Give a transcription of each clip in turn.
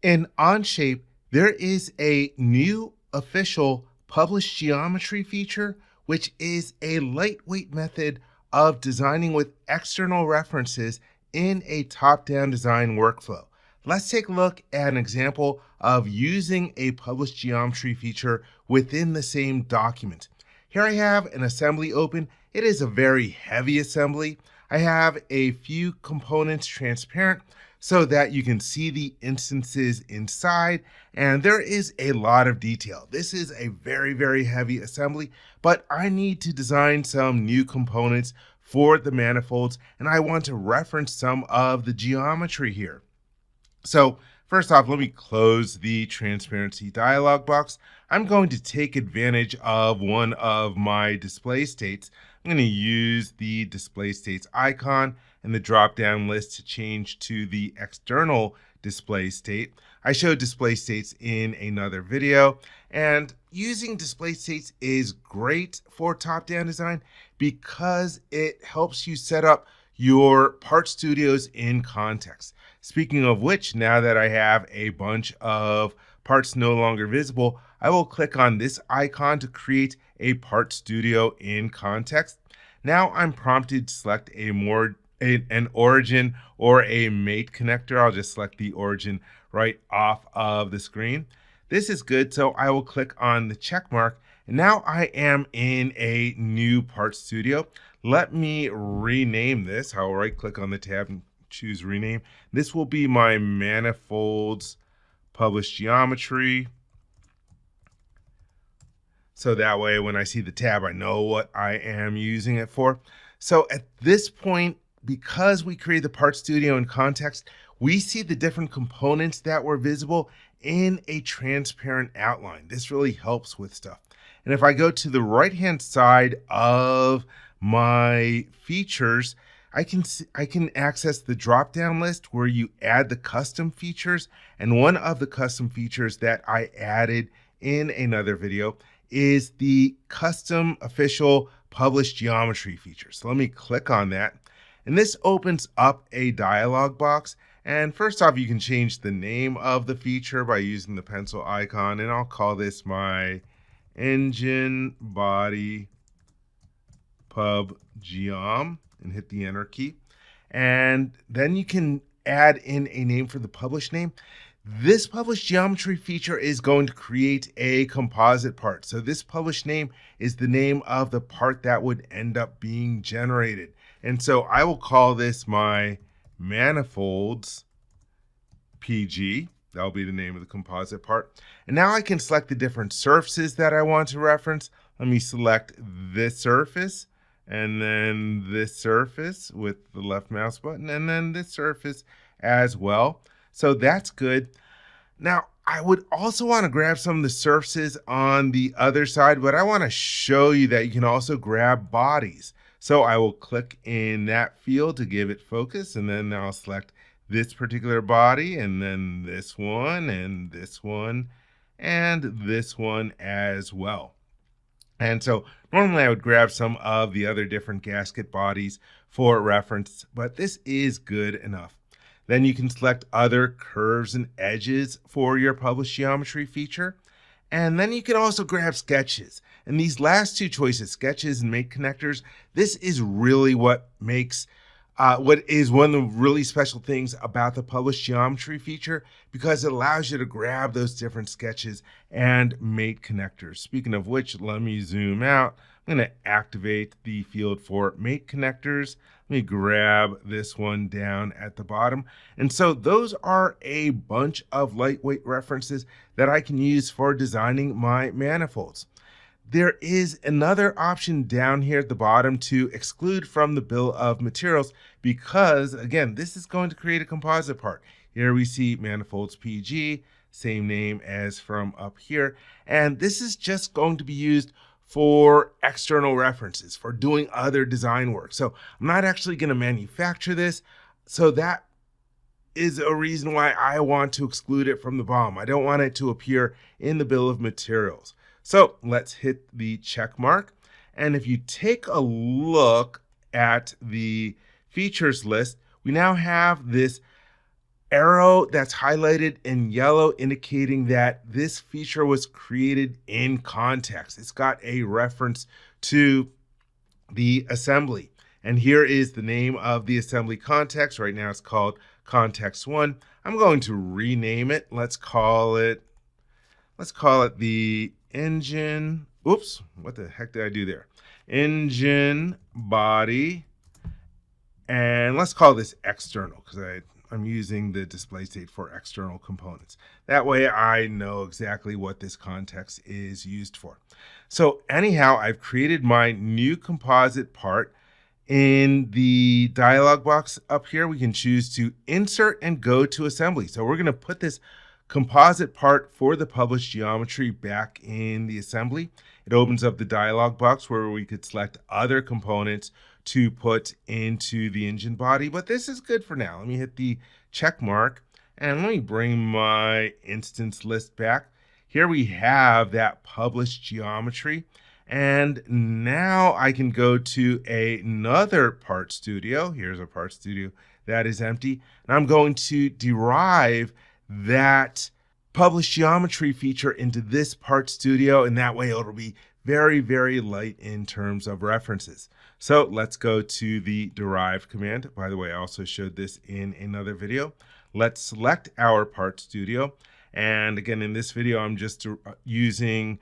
In Onshape, there is a new official published geometry feature, which is a lightweight method of designing with external references in a top-down design workflow. Let's take a look at an example of using a published geometry feature within the same document. Here I have an assembly open. It is a very heavy assembly. I have a few components transparent so that you can see the instances inside, and there is a lot of detail. This is a very heavy assembly, but I need to design some new components for the manifolds, and I want to reference some of the geometry here. So first off, let me close the transparency dialog box. I'm going to take advantage of one of my display states. I'm going to use the display states icon and the drop-down list to change to the external display state. I showed display states in another video, and using display states is great for top-down design because it helps you set up your part studios in context. Speaking of which, now that I have a bunch of parts no longer visible, I will click on this icon to create a part studio in context. Now I'm prompted to select an origin or a mate connector. I'll just select the origin right off of the screen. This is good, so I will click on the check mark, and now I am in a new part studio. Let me rename this. I'll right click on the tab and choose rename. This will be my manifolds published geometry. So that way when I see the tab, I know what I am using it for. So at this point, because we create the part studio in context, we see the different components that were visible in a transparent outline. This really helps with stuff. And if I go to the right-hand side of my features, I can access the drop-down list where you add the custom features. And one of the custom features that I added in another video is the custom official published geometry feature. So let me click on that. And this opens up a dialog box. And first off, you can change the name of the feature by using the pencil icon. And I'll call this my engine body pub geom and hit the enter key. And then you can add in a name for the published name. This published geometry feature is going to create a composite part. So this published name is the name of the part that would end up being generated. And so I will call this my manifolds PG. That'll be the name of the composite part. And now I can select the different surfaces that I want to reference. Let me select this surface, and then this surface with the left mouse button, and then this surface as well. So that's good. Now, I would also want to grab some of the surfaces on the other side, but I want to show you that you can also grab bodies. So I will click in that field to give it focus, and then I'll select this particular body, and then this one, and this one, and this one as well. And so normally I would grab some of the other different gasket bodies for reference, but this is good enough. Then you can select other curves and edges for your published geometry feature. And then you can also grab sketches. And these last two choices, sketches and mate connectors, this is really what makes what is one of the really special things about the published geometry feature, because it allows you to grab those different sketches and mate connectors. Speaking of which, let me zoom out. I'm going to activate the field for mate connectors. Let me grab this one down at the bottom. And so those are a bunch of lightweight references that I can use for designing my manifolds. There is another option down here at the bottom to exclude from the bill of materials because, again, this is going to create a composite part. Here we see manifolds PG, same name as from up here. And this is just going to be used for external references, for doing other design work. So I'm not actually going to manufacture this. So that is a reason why I want to exclude it from the BOM. I don't want it to appear in the bill of materials. So let's hit the check mark. And if you take a look at the features list, we now have this arrow that's highlighted in yellow indicating that this feature was created in context. It's got a reference to the assembly. And here is the name of the assembly context. Right now it's called context 1. I'm going to rename it. Let's call it the engine. Oops, what the heck did I do there? Engine body. And let's call this external because I'm using the display state for external components. That way I know exactly what this context is used for. So anyhow, I've created my new composite part. In the dialog box up here, we can choose to insert and go to assembly. So we're going to put this composite part for the published geometry back in the assembly. It opens up the dialog box where we could select other components to put into the engine body, but this is good for now. Let me hit the check mark and let me bring my instance list back. Here we have that published geometry. And now I can go to another part studio. Here's a part studio that is empty. And I'm going to derive that published geometry feature into this part studio. And that way it'll be very, very light in terms of references. So let's go to the derive command. By the way, I also showed this in another video. Let's select our part studio. And again, in this video, I'm just using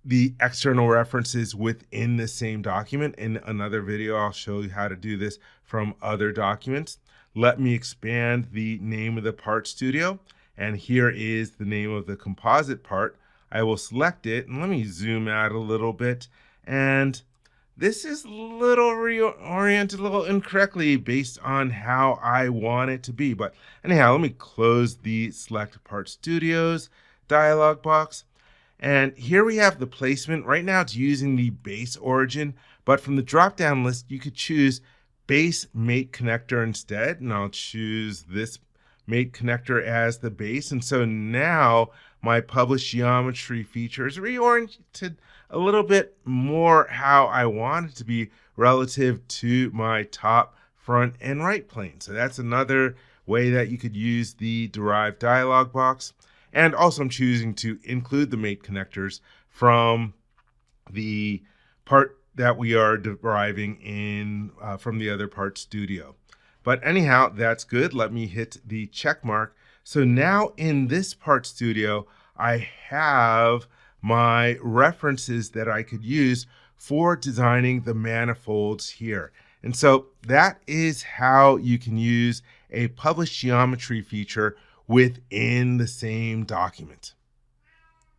the external references within the same document. In another video, I'll show you how to do this from other documents. Let me expand the name of the part studio. And here is the name of the composite part. I will select it and let me zoom out a little bit. And this is a little reoriented a little incorrectly based on how I want it to be. But anyhow, let me close the select part studios dialog box. And here we have the placement. Right now it's using the base origin, but from the drop-down list, you could choose base mate connector instead. And I'll choose this mate connector as the base. And so now my published geometry feature is reoriented a little bit more how I want it to be relative to my top, front, and right plane. So that's another way that you could use the derived dialog box. And also I'm choosing to include the mate connectors from the part that we are deriving in from the other part studio. But anyhow, that's good. Let me hit the check mark. So now in this part studio, I have my references that I could use for designing the manifolds here. And so that is how you can use a published geometry feature within the same document.